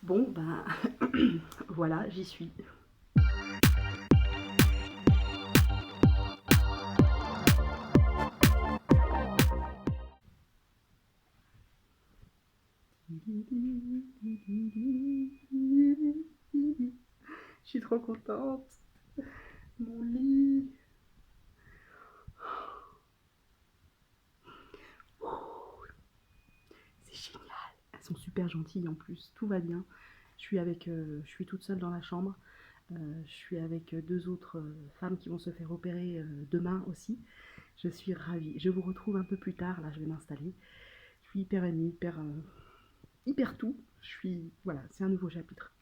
Bon, ben, voilà, j'y suis. Je suis trop contente. Mon lit. C'est génial. Elles sont super gentilles en plus. Tout va bien. Je suis toute seule dans la chambre. Je suis avec deux autres femmes qui vont se faire opérer demain aussi. Je suis ravie. Je vous retrouve un peu plus tard. Là, je vais m'installer. Je suis hyper émue, hyper tout. Voilà, c'est un nouveau chapitre.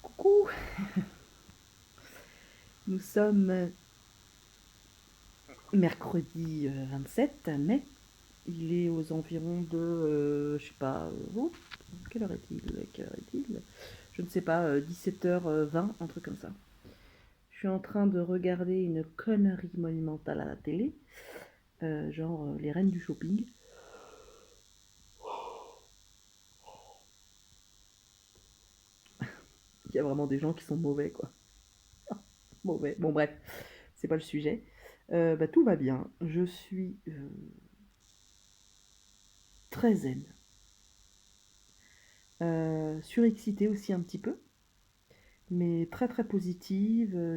Coucou. Nous sommes mercredi 27 mai. Il est aux environs de, je sais pas, quelle heure est-il? Je ne sais pas, 17h20, un truc comme ça. Je suis en train de regarder une connerie monumentale à la télé, genre les reines du shopping. Il y a vraiment des gens qui sont mauvais, quoi. Mauvais. Bon, bref, c'est pas le sujet. Tout va bien. Je suis très zen. Surexcitée aussi un petit peu, mais très très positive.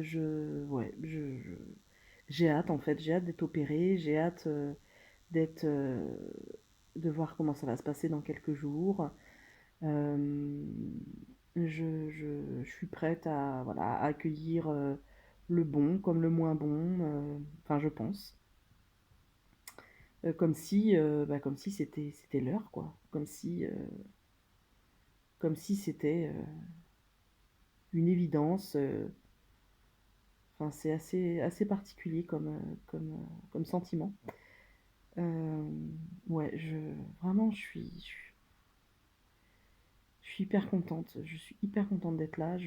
J'ai hâte en fait, j'ai hâte d'être opérée, j'ai hâte d'être, de voir comment ça va se passer dans quelques jours. Euh, je suis prête à, voilà, à accueillir le bon comme le moins bon, enfin je pense. Comme si c'était l'heure, quoi. Comme si c'était une évidence. Enfin, c'est assez particulier comme sentiment. Euh, ouais, vraiment, je suis hyper contente. Je suis hyper contente d'être là.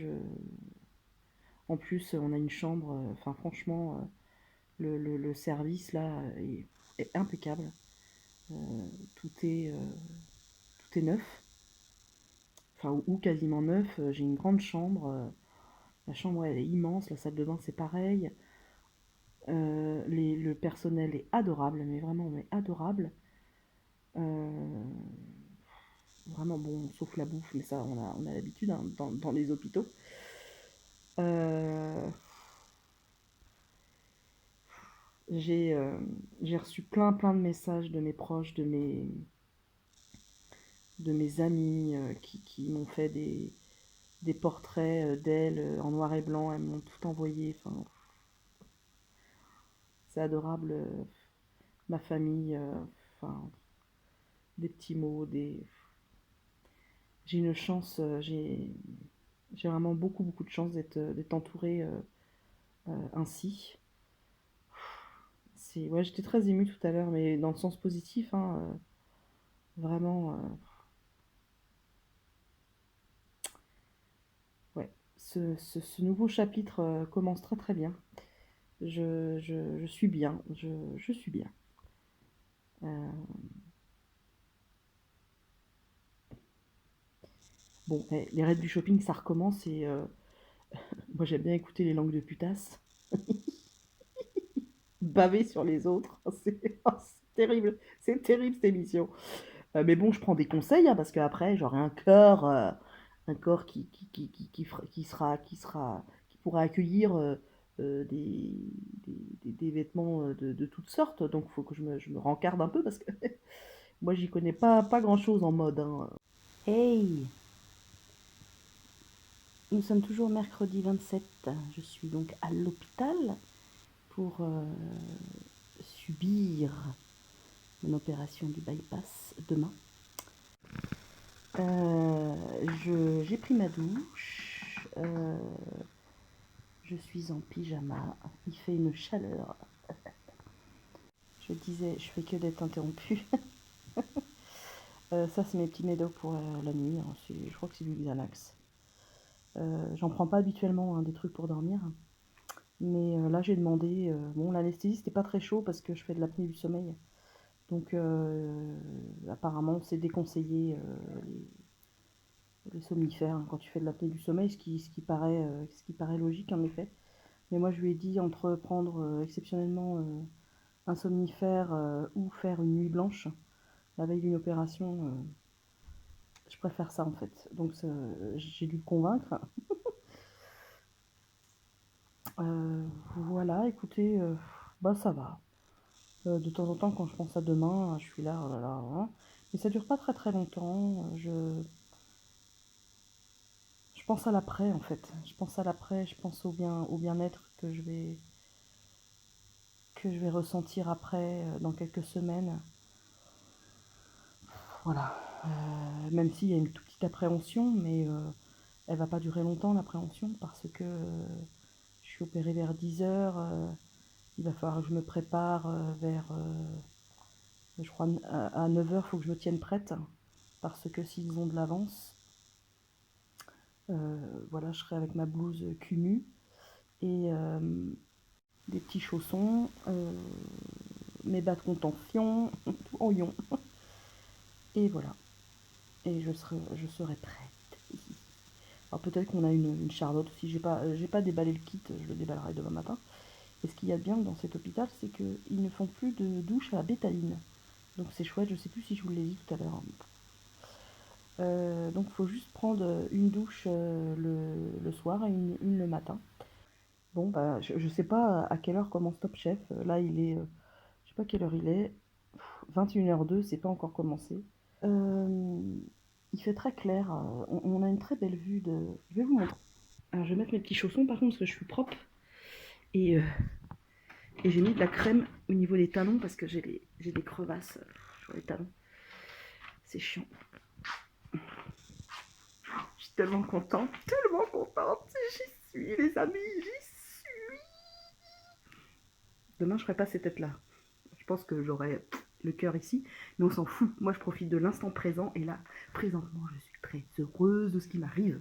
En plus, on a une chambre. Enfin, franchement, le service là est impeccable. Euh, tout est, euh, tout est neuf. Enfin, ou quasiment neuf. J'ai une grande chambre. La chambre, ouais, elle est immense. La salle de bain, c'est pareil. Le personnel est adorable, mais vraiment, mais adorable. Euh, Vraiment bon, sauf la bouffe, mais ça, on a l'habitude hein, dans les hôpitaux. Euh, j'ai euh, j'ai reçu plein de messages de mes proches, de mes amis qui m'ont fait des portraits d'elles en noir et blanc. Elles m'ont tout envoyé. Enfin, c'est adorable. Ma famille, enfin, des petits mots, j'ai une chance, j'ai vraiment beaucoup de chance d'être entourée ainsi. Ouais, j'étais très émue tout à l'heure, mais dans le sens positif, hein, vraiment. Ouais. Ce nouveau chapitre commence très bien. Je suis bien, je suis bien. Euh, bon, les raids du shopping, ça recommence et moi j'aime bien écouter les langues de putasse, baver sur les autres. C'est terrible, c'est terrible cette émission. Mais bon, je prends des conseils hein, parce qu'après, j'aurai un corps qui pourra accueillir des vêtements de toutes sortes. Donc, il faut que je me rencarde un peu parce que moi, j'y connais pas grand-chose en mode. Hein. Hey, nous sommes toujours mercredi 27. Je suis donc à l'hôpital pour subir une opération du bypass demain. J'ai pris ma douche. Je suis en pyjama. Il fait une chaleur. Je disais, je fais que d'être interrompue. Ça, c'est mes petits médocs pour la nuit. Hein. Je crois que c'est du Xanax. J'en prends pas habituellement hein, des trucs pour dormir. Mais là, j'ai demandé. Bon, l'anesthésie, c'était pas très chaud parce que je fais de l'apnée du sommeil. Donc apparemment c'est déconseillé les somnifères hein, quand tu fais de l'apnée du sommeil, ce qui paraît logique en effet. Mais moi je lui ai dit entre prendre exceptionnellement un somnifère ou faire une nuit blanche la veille d'une opération, je préfère ça en fait. Donc j'ai dû le convaincre. Voilà, écoutez, bah ça va. De temps en temps, quand je pense à demain, je suis là, oh là là, hein. Mais ça dure pas très très longtemps. Je pense à l'après en fait. Je pense à l'après, je pense au bien-être que je vais ressentir après, dans quelques semaines. Voilà. Même s'il y a une toute petite appréhension, mais elle va pas durer longtemps l'appréhension parce que je suis opérée vers 10 h. Il va falloir que je me prépare vers, je crois, à 9 h, il faut que je me tienne prête parce que s'ils ont de l'avance, voilà, je serai avec ma blouse cul nu et des petits chaussons, mes bas de contention, tout en yon. Et voilà. Et je serai prête. Alors peut-être qu'on a une Charlotte aussi. J'ai pas déballé le kit, je le déballerai demain matin. Et ce qu'il y a de bien dans cet hôpital, c'est qu'ils ne font plus de douche à la bétaline. Donc c'est chouette, je sais plus si je vous l'ai dit tout à l'heure. Donc il faut juste prendre une douche le soir et une le matin. Bon, bah, je sais pas à quelle heure commence Top Chef. Là, je sais pas quelle heure il est. 21h02, c'est pas encore commencé. Euh, il fait très clair. On a une très belle vue de. Je vais vous montrer. Alors, je vais mettre mes petits chaussons par contre parce que je suis propre. Et, euh, et j'ai mis de la crème au niveau des talons parce que j'ai des crevasses sur les talons. C'est chiant. Je suis tellement contente, tellement contente. J'y suis, les amis, j'y suis. Demain, je ferai pas cette tête-là. Je pense que j'aurai le cœur ici, mais on s'en fout. Moi, je profite de l'instant présent et là, présentement, je suis très heureuse de ce qui m'arrive.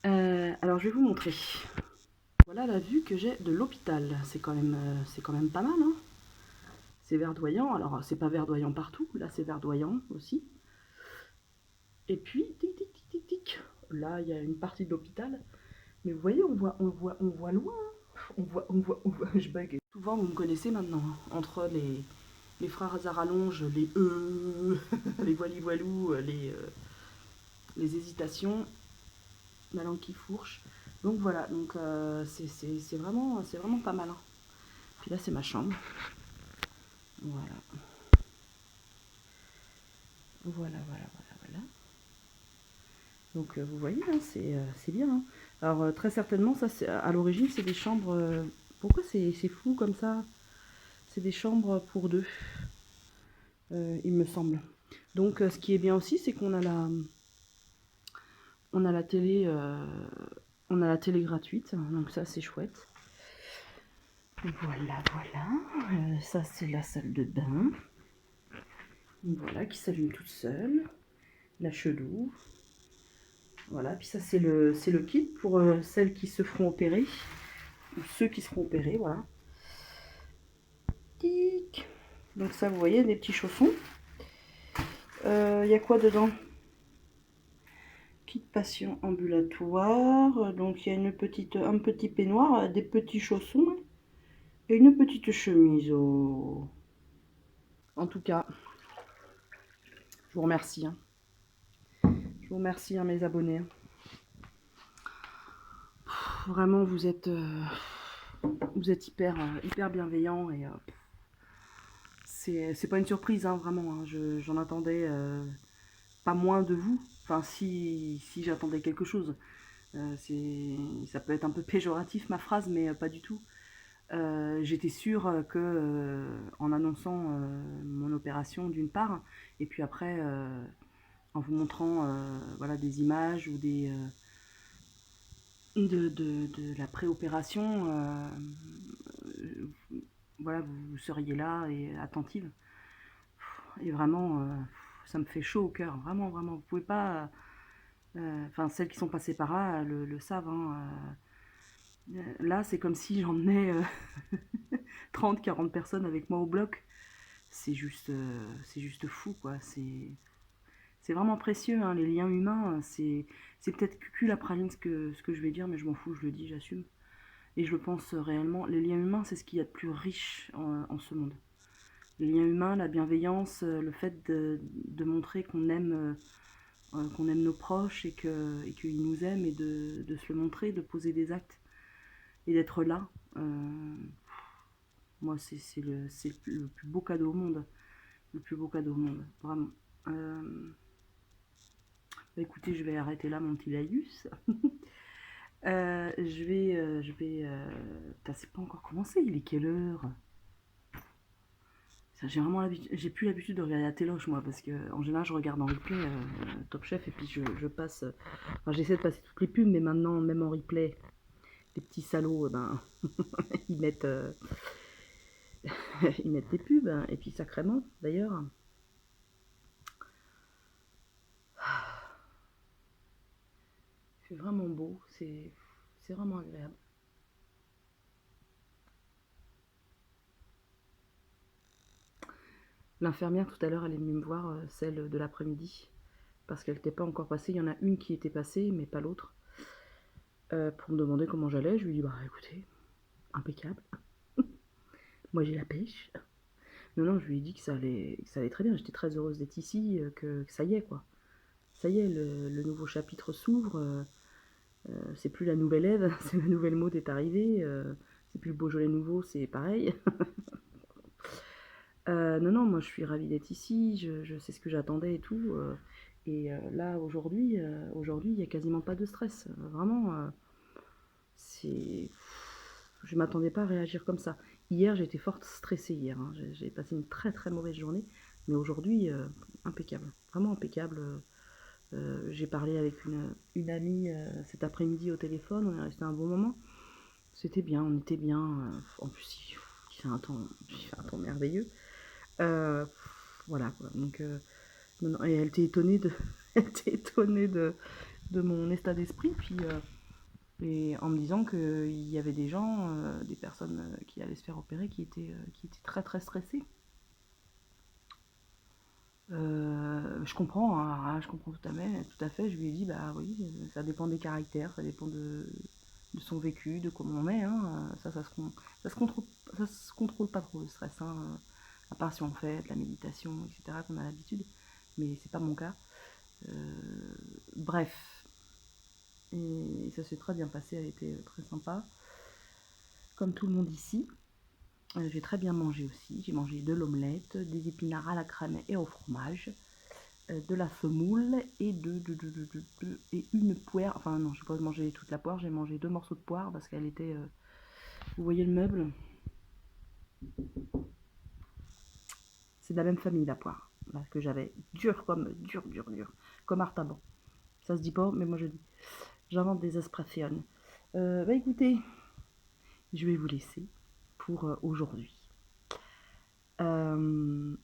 Alors, je vais vous montrer. Voilà la vue que j'ai de l'hôpital. C'est quand même pas mal, hein. C'est verdoyant. Alors, c'est pas verdoyant partout. Là, c'est verdoyant aussi. Et puis, tic, tic, tic, tic, tic. Là, il y a une partie de l'hôpital. Mais vous voyez, on voit loin. Je bug. Souvent, vous me connaissez maintenant. Entre les frères à rallonge, les les voilou-voilou, les hésitations, la langue qui fourche. Donc voilà, donc c'est vraiment pas mal. Hein. Puis là, c'est ma chambre. Voilà. Voilà. Donc vous voyez, hein, c'est bien. Hein. Alors très certainement, ça, à l'origine, c'est des chambres. Pourquoi c'est flou comme ça? C'est des chambres pour deux, il me semble. Donc ce qui est bien aussi, c'est qu'on a la télé, gratuite. Donc ça, c'est chouette. Voilà. Ça, c'est la salle de bain. Voilà, qui s'allume toute seule. La chelou. Voilà, puis ça, c'est le kit pour celles qui se feront opérer. Ou ceux qui seront opérés, voilà. Tic. Donc ça, vous voyez, des petits chaussons. Il y a quoi dedans? Kit patient ambulatoire. Donc il y a un petit peignoir, des petits chaussons et une petite chemise. Oh. En tout cas, je vous remercie. Hein. Je vous remercie, hein, mes abonnés. Vraiment, vous êtes hyper bienveillants et c'est pas une surprise, hein, vraiment. Hein. J'en attendais pas moins de vous. Enfin, si j'attendais quelque chose. Ça peut être un peu péjoratif ma phrase, mais pas du tout. J'étais sûre que en annonçant mon opération d'une part, et puis après en vous montrant voilà, des images ou de la préopération, voilà, vous seriez là et attentive. Et vraiment, ça me fait chaud au cœur, vraiment. Vous pouvez pas. Enfin, celles qui sont passées par là le savent. Hein, là, c'est comme si j'emmenais 30-40 personnes avec moi au bloc. c'est juste fou, quoi. C'est vraiment précieux, hein, les liens humains. C'est peut-être cucul la praline ce que je vais dire, mais je m'en fous, je le dis, j'assume. Et je le pense réellement. Les liens humains, c'est ce qu'il y a de plus riche en ce monde. Les liens humains, la bienveillance, le fait de montrer qu'on aime nos proches et qu'ils nous aiment et de se le montrer, de poser des actes et d'être là. Moi, c'est le plus beau cadeau au monde. Le plus beau cadeau au monde, vraiment. Bah écoutez, je vais arrêter là mon petit laïus. Putain, c'est pas encore commencé, il est quelle heure? J'ai vraiment l'habitude, j'ai plus l'habitude de regarder la téloche moi, parce que en général je regarde en replay Top Chef et puis je passe. Enfin, j'essaie de passer toutes les pubs, mais maintenant même en replay, les petits salauds, ben ils mettent ils mettent des pubs hein, et puis sacrément d'ailleurs. C'est vraiment beau, c'est vraiment agréable. L'infirmière tout à l'heure, elle est venue me voir, celle de l'après-midi, parce qu'elle n'était pas encore passée. Il y en a une qui était passée, mais pas l'autre, pour me demander comment j'allais. Je lui ai dit, bah écoutez, impeccable. Moi j'ai la pêche. Non, non, je lui ai dit que ça allait très bien. J'étais très heureuse d'être ici, que ça y est, quoi. Ça y est, le nouveau chapitre s'ouvre. C'est plus la nouvelle Ève, c'est la nouvelle Maud est arrivée. C'est plus le Beaujolais nouveau, c'est pareil. Non, non, moi je suis ravie d'être ici, je sais ce que j'attendais et tout. Là, aujourd'hui, il n'y a quasiment pas de stress. Vraiment, c'est. Je m'attendais pas à réagir comme ça. Hier, j'étais fort stressée hier, hein. J'ai passé une très très mauvaise journée. Mais aujourd'hui, impeccable. Vraiment impeccable. J'ai parlé avec une amie cet après-midi au téléphone, on est resté un bon moment. C'était bien, on était bien. En plus, il fait un temps merveilleux. Euh, voilà quoi. Donc, non, non, et elle était étonnée elle était étonnée de mon état d'esprit. Puis, et en me disant qu'il y avait des gens, des personnes qui allaient se faire opérer qui étaient très très stressées. Je comprends, hein, je comprends tout à fait. Je lui ai dit, bah oui, ça dépend des caractères, ça dépend de son vécu, de comment on est. Hein. Ça, se contrôle, ça se contrôle pas trop le stress, hein, à part si on fait de la méditation, etc., qu'on a l'habitude. Mais c'est pas mon cas. Bref, et ça s'est très bien passé, elle était très sympa, comme tout le monde ici. J'ai très bien mangé aussi. J'ai mangé de l'omelette, des épinards à la crème et au fromage, de la semoule et et une poire. Enfin non, je n'ai pas mangé toute la poire, j'ai mangé 2 morceaux de poire parce qu'elle était. Vous voyez le meuble? C'est de la même famille la poire là, que j'avais. Dur. Comme Artaban. Ça se dit pas, mais moi je dis. J'invente des expressions. Bah écoutez, je vais vous laisser pour aujourd'hui. Euh,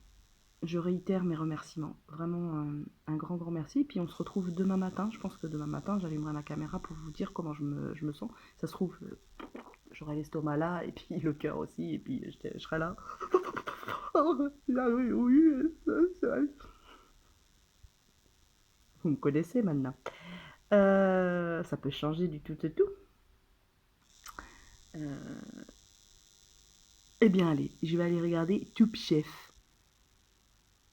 je réitère mes remerciements. Vraiment un grand, grand merci. Puis on se retrouve demain matin. Je pense que demain matin, j'allumerai ma caméra pour vous dire comment je me sens. Ça se trouve, j'aurai l'estomac là, et puis le cœur aussi, et puis je serai là. Vous me connaissez maintenant. Ça peut changer du tout au tout. Eh bien allez, je vais aller regarder Top Chef.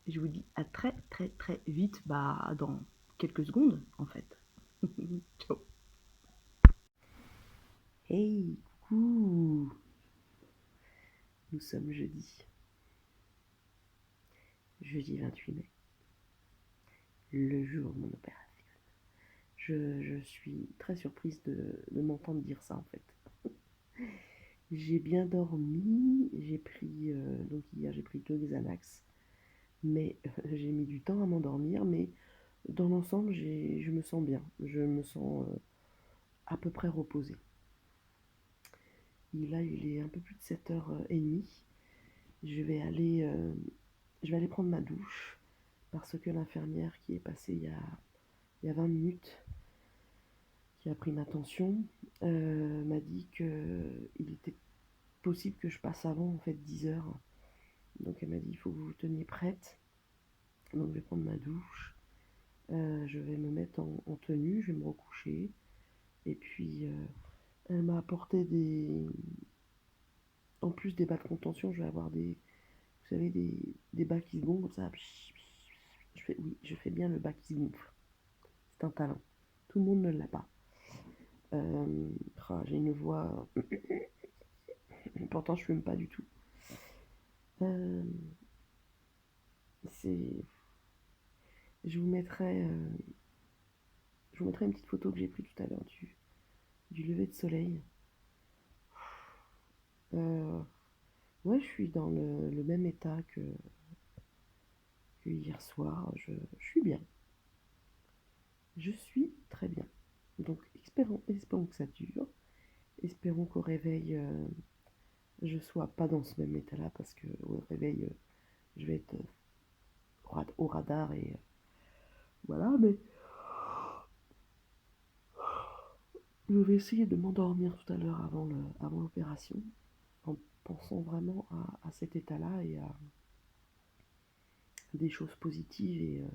Je vous dis à très très très vite, bah dans quelques secondes en fait. Ciao. Hey, coucou. Nous sommes jeudi 28 mai, le jour de mon opération. Je suis très surprise de m'entendre dire ça en fait. J'ai bien dormi, donc hier j'ai pris 2 Xanax, mais j'ai mis du temps à m'endormir, mais dans l'ensemble je me sens bien, je me sens à peu près reposée. Là il est un peu plus de 7h30, je vais aller, je vais aller prendre ma douche, parce que l'infirmière qui est passée il y a 20 minutes, qui a pris ma tension, m'a dit qu'il était possible que je passe avant en fait 10 heures. Donc elle m'a dit il faut que vous vous teniez prête. Donc je vais prendre ma douche. Je vais me mettre en tenue, je vais me recoucher. Et puis elle m'a apporté des. En plus des bas de contention, je vais avoir des. Vous savez, des bas qui se gonflent comme ça. Oui, je fais bien le bas qui se gonfle. C'est un talent. Tout le monde ne l'a pas. J'ai une voix. Pourtant, je fume pas du tout. Euh, c'est. Je vous mettrai. Je vous mettrai une petite photo que j'ai prise tout à l'heure du lever de soleil. Ouais, je suis dans le même état que hier soir. Je suis bien. Je suis très bien. Donc, espérons que ça dure. Espérons qu'au réveil, je sois pas dans ce même état-là parce que au réveil, je vais être au radar et voilà. Mais je vais essayer de m'endormir tout à l'heure avant l'opération en pensant vraiment à cet état-là et à des choses positives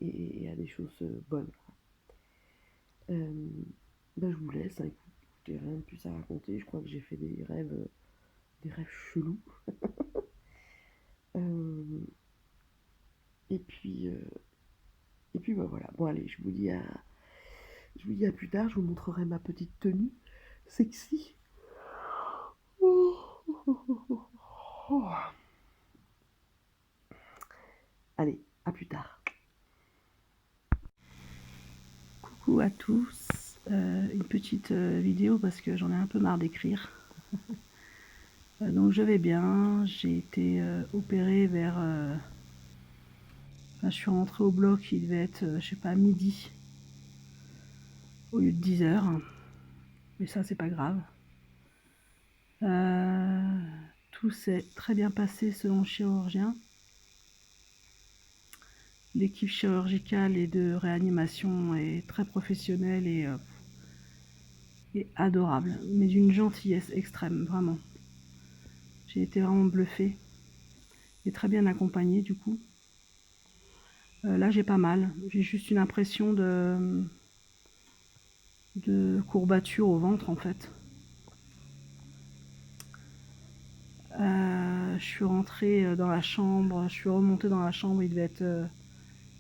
et à des choses bonnes. Euh, je vous laisse. Hein, écoutez, rien de plus à raconter. Je crois que j'ai fait des rêves chelous. Euh, et puis, euh, et puis voilà. Bon allez, je vous dis à plus tard. Je vous montrerai ma petite tenue sexy. Oh, oh, oh, oh, oh. Allez, à plus tard. Coucou à tous. Une petite vidéo parce que j'en ai un peu marre d'écrire. Donc je vais bien. J'ai été opérée vers. Je suis rentrée au bloc, il devait être, je sais pas, midi au lieu de 10 h. Mais ça, c'est pas grave. Tout s'est très bien passé selon le chirurgien. L'équipe chirurgicale et de réanimation est très professionnelle et adorable, mais d'une gentillesse extrême, vraiment. J'ai été vraiment bluffée et très bien accompagnée du coup. Là, j'ai pas mal. J'ai juste une impression de courbature au ventre en fait. Je suis rentrée dans la chambre, je suis remontée dans la chambre, il devait être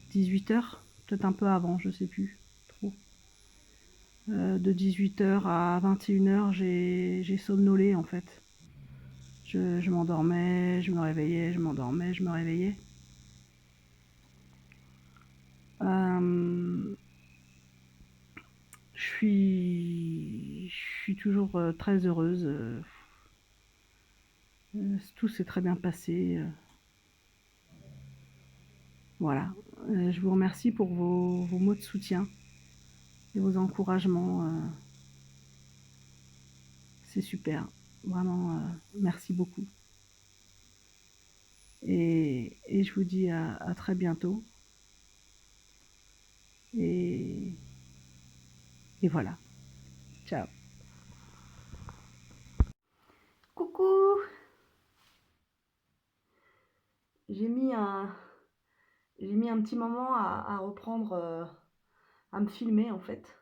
18 h, peut-être un peu avant, je sais plus trop. De 18 h à 21 h, j'ai somnolé en fait. Je m'endormais, je me réveillais, je m'endormais, je me réveillais. Je suis toujours très heureuse. Tout s'est très bien passé. Voilà. Je vous remercie pour vos mots de soutien et vos encouragements. C'est super. Vraiment, merci beaucoup. Et je vous dis à très bientôt. Et voilà. Ciao. Coucou. J'ai mis un, j'ai mis un petit moment à reprendre, à me filmer en fait.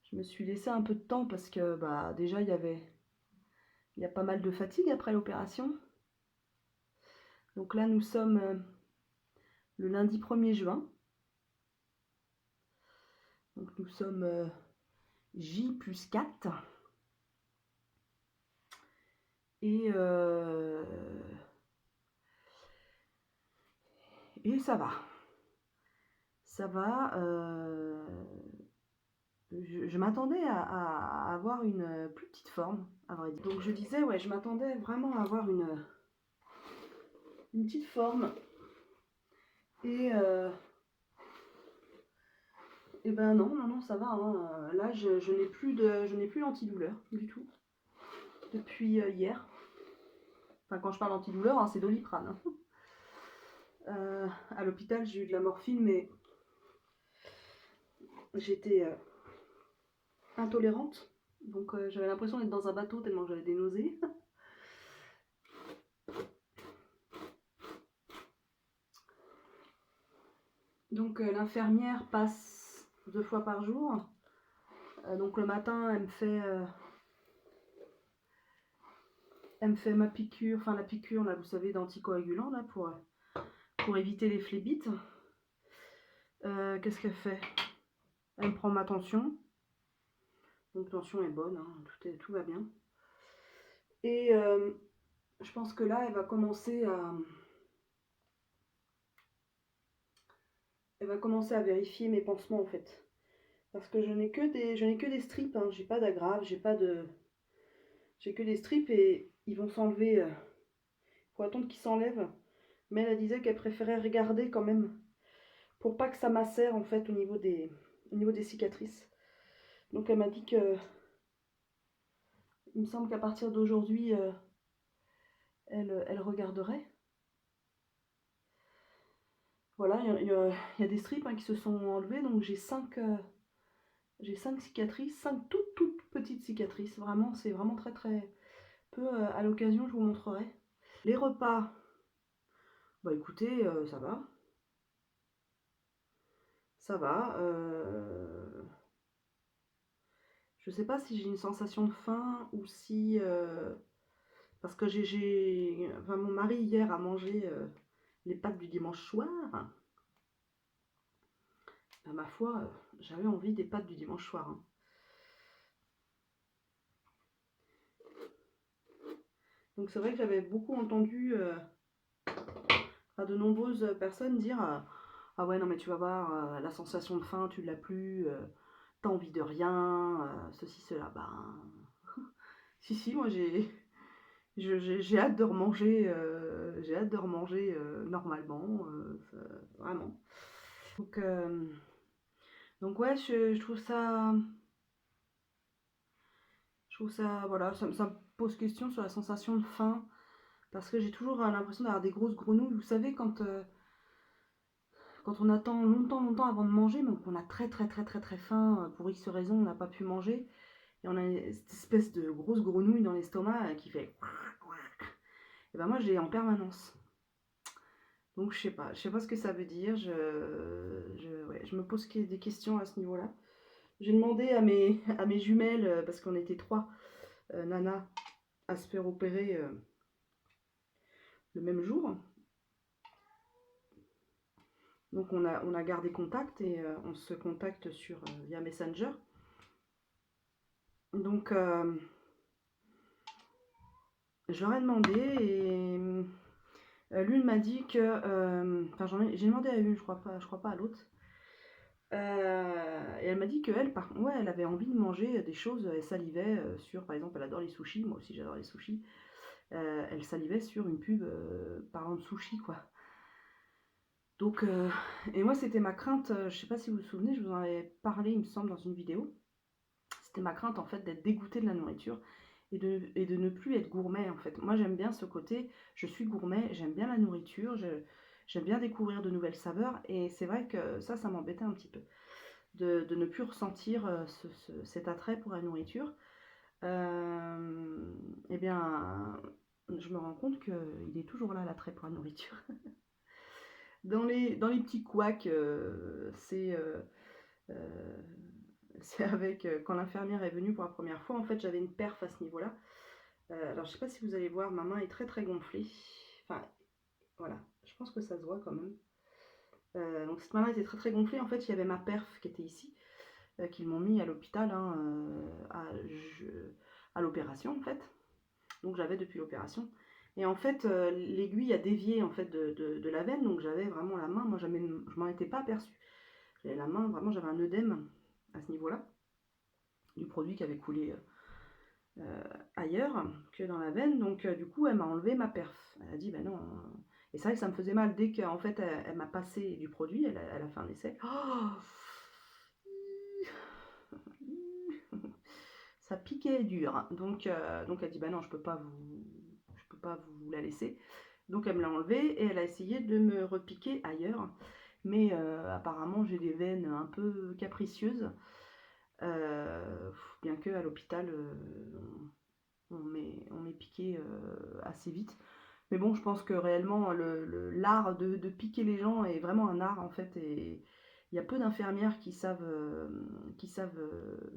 Je me suis laissé un peu de temps parce que bah, déjà il y a pas mal de fatigue après l'opération. Donc là nous sommes le lundi 1er juin. Donc nous sommes J+4. Et ça va. Ça va. Je m'attendais à avoir une plus petite forme, à vrai dire. Donc je disais, ouais, je m'attendais vraiment à avoir une petite forme. Et ben non, ça va. Hein. Là, je n'ai plus d'antidouleur du tout depuis hier. Enfin, quand je parle d'antidouleur, hein, c'est Doliprane. Hein. À l'hôpital, j'ai eu de la morphine, mais j'étais intolérante. Donc j'avais l'impression d'être dans un bateau tellement que j'avais des nausées. Donc l'infirmière passe 2 fois par jour. Donc le matin, elle me fait ma piqûre, enfin la piqûre là, vous savez, d'anticoagulant là pour éviter les phlébites. Qu'est-ce qu'elle fait? Elle me prend ma tension. Donc tension est bonne, hein, tout va bien. Et je pense que là, elle va commencer à vérifier mes pansements en fait. Parce que je n'ai que des strips, hein. J'ai pas d'aggrave, j'ai que des strips et ils vont s'enlever. Faut attendre qu'ils s'enlèvent. Mais elle disait qu'elle préférait regarder quand même pour pas que ça macère en fait au niveau des cicatrices. Donc elle m'a dit que il me semble qu'à partir d'aujourd'hui, elle regarderait. Voilà, il y a des strips, hein, qui se sont enlevés, donc j'ai 5 cicatrices, 5 toutes petites cicatrices. Vraiment, c'est vraiment très très peu. À l'occasion, je vous montrerai. Les repas, bah écoutez, ça va. Ça va. Je sais pas si j'ai une sensation de faim ou si... parce que enfin, mon mari hier a mangé les pâtes du dimanche soir. Bah, ma foi, j'avais envie des pâtes du dimanche soir, hein. Donc c'est vrai que j'avais beaucoup entendu à de nombreuses personnes dire ah ouais non mais tu vas voir, la sensation de faim tu l'as plus, t'as envie de rien, ceci cela. Ben si moi j'ai hâte de remanger, normalement, vraiment. Donc, donc ouais, je trouve ça, voilà, ça me pose question sur la sensation de faim, parce que j'ai toujours l'impression d'avoir des grosses grenouilles. Vous savez, quand on attend longtemps avant de manger, mais qu'on a très faim, pour X raison, on n'a pas pu manger, et on a cette espèce de grosse grenouille dans l'estomac qui fait... Et ben moi, je l'ai en permanence. Donc je sais pas ce que ça veut dire, ouais, je me pose des questions à ce niveau-là. J'ai demandé à mes jumelles, parce qu'on était 3 nanas à se faire opérer le même jour. Donc on a gardé contact et on se contacte via Messenger. Donc je leur ai demandé et l'une m'a dit que... Enfin j'ai demandé à une, je crois pas à l'autre. Et elle m'a dit qu'elle, par contre, ouais, elle avait envie de manger des choses, elle salivait sur, par exemple, elle adore les sushis, moi aussi j'adore les sushis. Elle salivait sur une pub parlant de sushi, quoi. Donc, et moi c'était ma crainte, je sais pas si vous vous souvenez, je vous en avais parlé, il me semble, dans une vidéo. C'était ma crainte en fait d'être dégoûtée de la nourriture et de ne plus être gourmet en fait. Moi j'aime bien ce côté, je suis gourmet, j'aime bien la nourriture, j'aime bien découvrir de nouvelles saveurs et c'est vrai que ça m'embêtait un petit peu de ne plus ressentir cet attrait pour la nourriture. Eh bien, je me rends compte qu'il est toujours là l'attrait pour la nourriture. Dans les petits couacs, euh, c'est avec quand l'infirmière est venue pour la première fois, en fait j'avais une perf à ce niveau-là. Alors je sais pas si vous allez voir, ma main est très gonflée. Enfin voilà, je pense que ça se voit quand même. Donc cette main-là était très gonflée. En fait il y avait ma perf qui était ici, qu'ils m'ont mis à l'hôpital, hein, à l'opération en fait. Donc j'avais depuis l'opération. Et en fait l'aiguille a dévié en fait de la veine, donc j'avais vraiment la main, moi je m'en étais pas aperçue. J'avais la main, vraiment j'avais un œdème à ce niveau-là, du produit qui avait coulé ailleurs que dans la veine. Donc du coup elle m'a enlevé ma perf. Elle a dit ben non. Et c'est vrai que ça me faisait mal dès qu'en fait elle m'a passé du produit, elle a fait un essai. Oh, ça piquait dur. Donc elle dit bah non, je peux pas vous la laisser. Donc elle me l'a enlevé et elle a essayé de me repiquer ailleurs. Mais apparemment j'ai des veines un peu capricieuses. Bien que à l'hôpital on m'est piqué assez vite. Mais bon, je pense que réellement, l'art de piquer les gens est vraiment un art en fait. Et il y a peu d'infirmières qui savent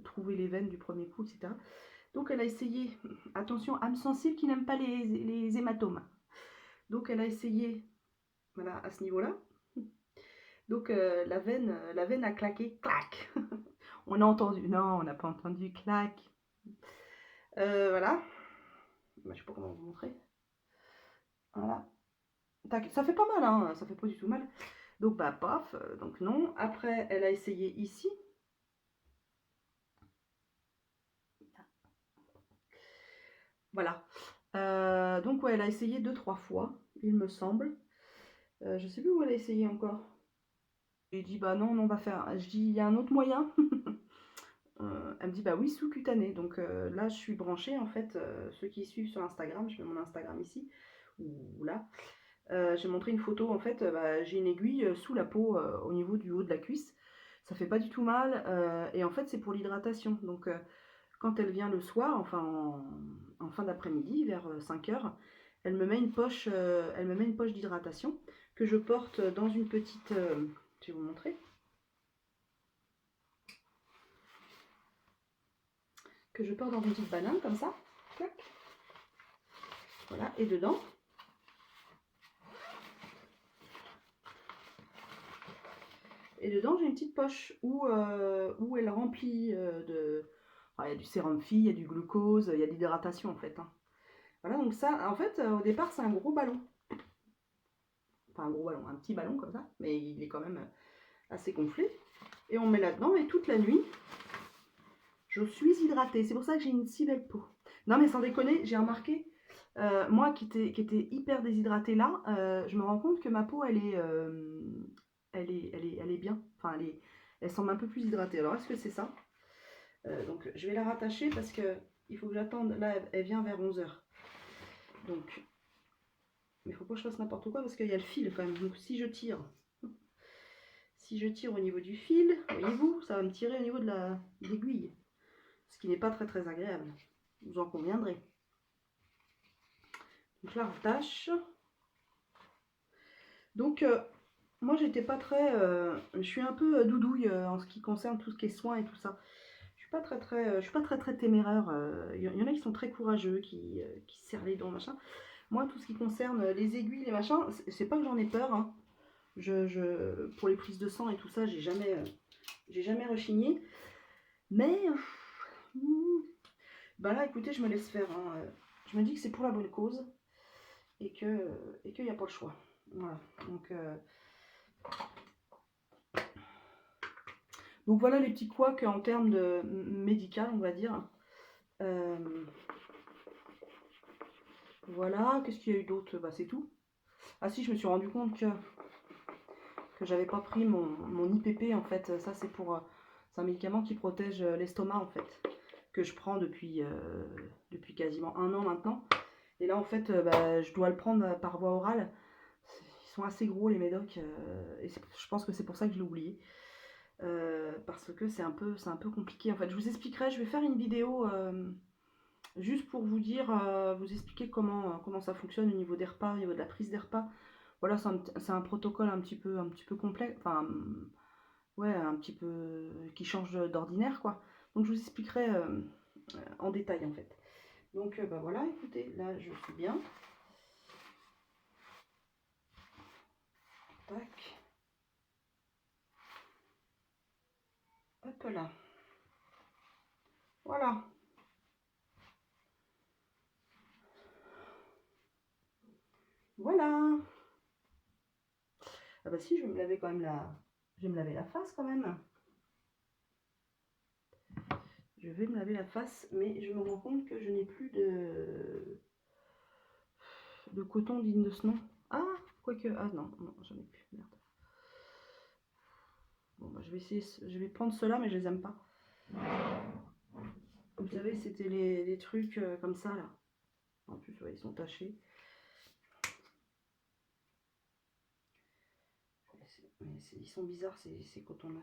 trouver les veines du premier coup, etc. Donc elle a essayé, attention, âme sensible qui n'aime pas les hématomes. Donc elle a essayé, voilà, à ce niveau-là. Donc la veine a claqué, clac. On a entendu, non, on n'a pas entendu, clac. Voilà. Bah, je sais pas comment vous montrer. Voilà. Tac. Ça fait pas mal, hein, ça fait pas du tout mal. Donc bah paf, donc non. Après, elle a essayé ici. Voilà. Donc ouais, elle a essayé 2-3 fois, il me semble. Je sais plus où elle a essayé encore. Et dit bah non, non, on va faire. Je dis il y a un autre moyen. Elle me dit bah oui, sous-cutané. Donc là, je suis branchée en fait. Ceux qui suivent sur Instagram, je mets mon Instagram ici ou là. J'ai montré une photo en fait. Bah, j'ai une aiguille sous la peau au niveau du haut de la cuisse. Ça fait pas du tout mal et en fait c'est pour l'hydratation. Donc quand elle vient le soir, enfin en fin d'après-midi, vers 5 heures, elle me met une poche d'hydratation que je porte dans une petite. Je vais vous montrer. Que je porte dans une petite banane comme ça. Clac. Voilà, et dedans. Et dedans, j'ai une petite poche où elle remplit de. Il y a du sérum phi, il y a du glucose, il y a de l'hydratation en fait. Hein. Voilà, donc ça, en fait, au départ, c'est un gros ballon. Enfin, un gros ballon, un petit ballon comme ça, mais il est quand même assez gonflé. Et on met là-dedans, et toute la nuit, je suis hydratée. C'est pour ça que j'ai une si belle peau. Non, mais sans déconner, j'ai remarqué, moi qui était hyper déshydratée là, je me rends compte que ma peau, elle est bien. Enfin, elle semble un peu plus hydratée. Alors, est-ce que c'est ça? Donc, je vais la rattacher parce que il faut que j'attende. Là, elle vient vers 11 h. Donc, mais il faut pas que je fasse n'importe quoi parce qu'il y a le fil quand même. Donc, si je tire au niveau du fil, voyez-vous, ça va me tirer au niveau de l'aiguille. Ce qui n'est pas très très agréable. Vous en conviendrez. Donc, je la rattache. Donc, moi, j'étais pas très. Je suis un peu doudouille en ce qui concerne tout ce qui est soins et tout ça. Je suis pas très très téméraire. Il y en a qui sont très courageux, qui se serrent les dents, machin. Moi, tout ce qui concerne les aiguilles, les machins, c'est pas que j'en ai peur. Hein. Pour les prises de sang et tout ça, j'ai jamais rechigné. Mais, bah là, écoutez, je me laisse faire. Hein. Je me dis que c'est pour la bonne cause et qu'il n'y a pas le choix. Voilà. Donc voilà les petits couacs en termes de médical, on va dire. Voilà, qu'est-ce qu'il y a eu d'autre? Bah c'est tout. Ah si, je me suis rendu compte que j'avais pas pris mon IPP en fait. Ça c'est un médicament qui protège l'estomac en fait. Que je prends depuis quasiment 1 an maintenant. Et là en fait bah, je dois le prendre par voie orale. Ils sont assez gros les médocs. Et je pense que c'est pour ça que je l'ai oublié. Parce que c'est un peu compliqué en fait. Je vous expliquerai, je vais faire une vidéo juste pour vous dire, vous expliquer comment ça fonctionne au niveau des repas, au niveau de la prise des repas. Voilà, c'est un protocole un petit peu complexe, enfin ouais, un petit peu qui change d'ordinaire quoi. Donc je vous expliquerai en détail en fait. Donc bah voilà, écoutez, là je suis bien. Tac. Hop là. Voilà. Voilà. Ah bah si, je vais me laver quand même je vais me laver la face quand même. Je vais me laver la face, mais je me rends compte que je n'ai plus de coton digne de ce nom. Ah, quoique. Ah non, non, j'en ai plus. Merde. Bon, bah, je vais prendre ceux-là, mais je les aime pas. Vous savez, c'était les trucs comme ça, là. En plus, ouais, ils sont tachés. Mais ils sont bizarres, ces cotons-là.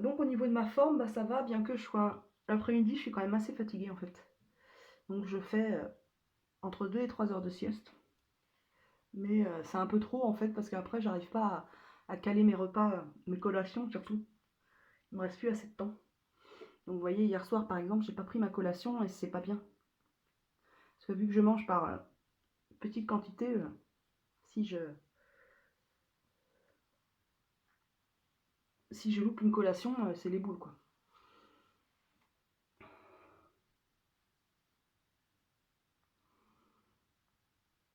Donc au niveau de ma forme, bah, ça va, bien que je sois... L'après-midi, je suis quand même assez fatiguée en fait. Donc je fais entre 2 et 3 heures de sieste. Mais c'est un peu trop en fait, parce qu'après, j'arrive pas à caler mes repas, mes collations surtout. Il me reste plus assez de temps. Donc vous voyez, hier soir par exemple, j'ai pas pris ma collation et c'est pas bien. Parce que vu que je mange par petite quantité, si je si je loupe une collation, c'est les boules quoi.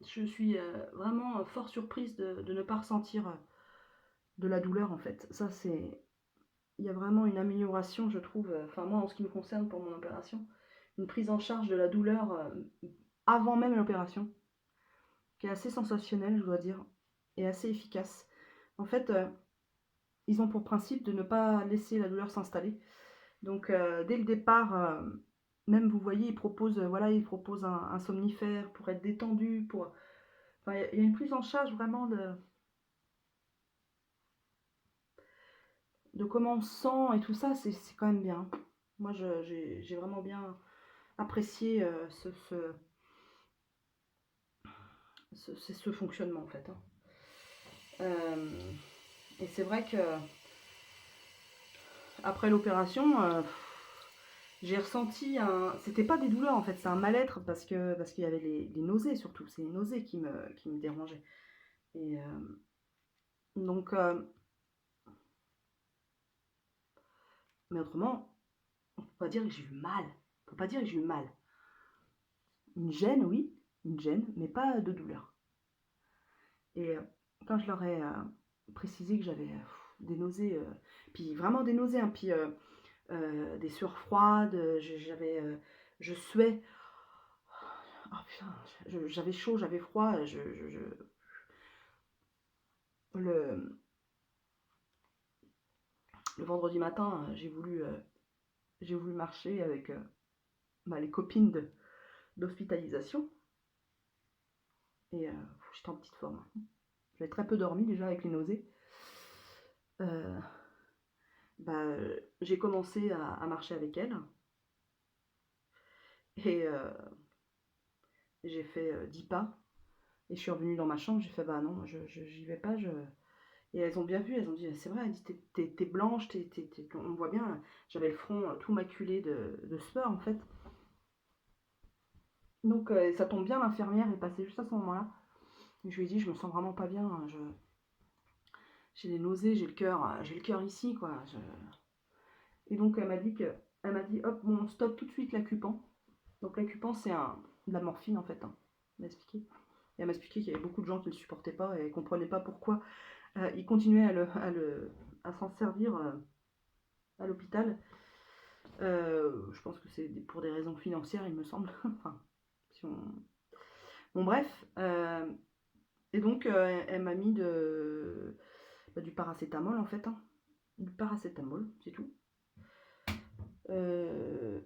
Je suis vraiment fort surprise de ne pas ressentir de la douleur en fait. Ça c'est... Il y a vraiment une amélioration je trouve, enfin moi en ce qui me concerne pour mon opération, une prise en charge de la douleur avant même l'opération, qui est assez sensationnelle je dois dire, et assez efficace. En fait, ils ont pour principe de ne pas laisser la douleur s'installer. Donc dès le départ, même vous voyez, ils proposent, voilà, ils proposent un somnifère pour être détendu, pour... Enfin, il y a une prise en charge vraiment de comment on se sent et tout ça, c'est quand même bien. Moi, j'ai vraiment bien apprécié ce fonctionnement en fait, hein. Euh, et c'est vrai que après l'opération, j'ai ressenti un... C'était pas des douleurs en fait, c'est un mal-être parce qu'il y avait les nausées surtout. C'est les nausées qui me dérangeaient. Et donc, mais autrement, on peut pas dire que j'ai eu mal. On peut pas dire que j'ai eu mal. Une gêne, oui, une gêne, mais pas de douleur. Et quand je leur ai précisé que j'avais des nausées, puis vraiment des nausées, hein, puis des sueurs froides, j'avais, je suais. Oh putain, j'avais chaud, j'avais froid. Le, le vendredi matin, j'ai voulu marcher avec les copines d'hospitalisation. Et j'étais en petite forme. J'avais très peu dormi déjà avec les nausées. Euh, j'ai commencé à marcher avec elle. Et j'ai fait 10 pas. Et je suis revenue dans ma chambre. J'ai fait bah non, j'y vais pas. Et elles ont bien vu, elles ont dit c'est vrai, elle dit t'es blanche, on voit bien. J'avais le front tout maculé de sueur en fait. Donc ça tombe bien, l'infirmière est passée juste à ce moment-là. Et je lui ai dit je me sens vraiment pas bien. J'ai des nausées, j'ai le cœur ici quoi. Et donc elle m'a dit hop, bon, stop tout de suite l'acupan. Donc l'acupan c'est de la morphine en fait, hein. Elle m'a expliqué. Et elle m'a expliqué qu'il y avait beaucoup de gens qui ne le supportaient pas et ne comprenaient pas pourquoi ils continuaient à s'en servir à l'hôpital. Je pense que c'est pour des raisons financières, il me semble. Enfin, si on... Bon bref. Et donc elle m'a mis du paracétamol en fait, hein. Du paracétamol, c'est tout. Euh,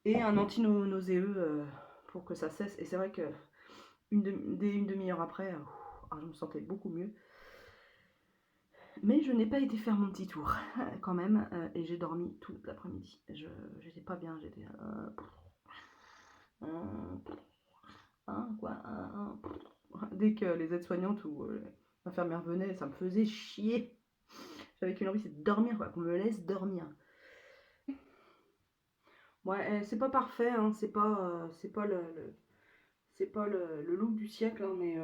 et un anti-nauséeux pour que ça cesse. Et c'est vrai que dès une demi-heure après, je me sentais beaucoup mieux. Mais je n'ai pas été faire mon petit tour quand même, et j'ai dormi toute l'après-midi. J'étais pas bien, j'étais... Quoi, dès que les aides-soignantes ou l'infirmière venaient, ça me faisait chier. J'avais qu'une envie, c'est de dormir, quoi, qu'on me laisse dormir. Ouais, c'est pas parfait, hein, c'est pas c'est pas le look du siècle, hein, mais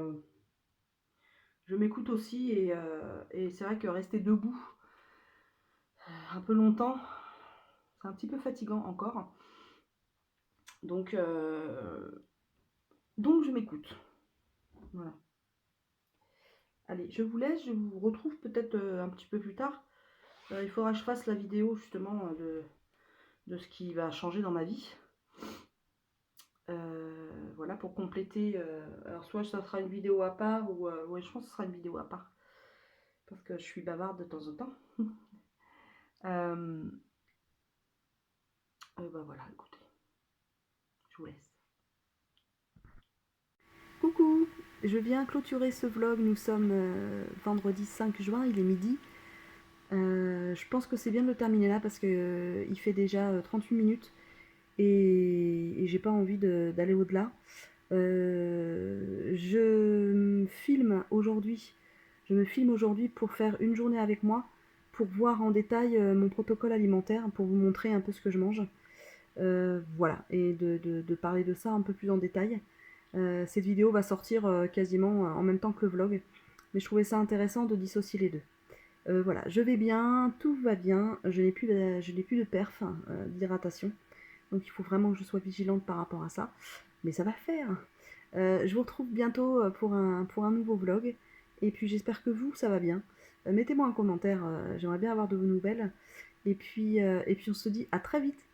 je m'écoute aussi et c'est vrai que rester debout un peu longtemps, c'est un petit peu fatigant encore. Donc, donc je m'écoute. Voilà. Allez, je vous laisse, je vous retrouve peut-être un petit peu plus tard. Il faudra que je fasse la vidéo justement de ce qui va changer dans ma vie. Voilà, pour compléter. Alors soit ça sera une vidéo à part, ou ouais, je pense que ce sera une vidéo à part. Parce que je suis bavarde de temps en temps. euh, bah voilà, écoutez, je vous laisse. Coucou, je viens clôturer ce vlog, nous sommes vendredi 5 juin, il est midi. Je pense que c'est bien de le terminer là parce que il fait déjà 38 minutes et j'ai pas envie d'aller au-delà. Je me filme aujourd'hui. Je me filme aujourd'hui pour faire une journée avec moi, pour voir en détail mon protocole alimentaire, pour vous montrer un peu ce que je mange. Voilà, et de parler de ça un peu plus en détail. Cette vidéo va sortir quasiment en même temps que le vlog, mais je trouvais ça intéressant de dissocier les deux. Voilà, je vais bien, tout va bien, je n'ai plus de perf d'hydratation, donc il faut vraiment que je sois vigilante par rapport à ça, mais ça va faire. Je vous retrouve bientôt pour un nouveau vlog, et puis j'espère que vous, ça va bien. Mettez-moi un commentaire, j'aimerais bien avoir de vos nouvelles, et puis on se dit à très vite.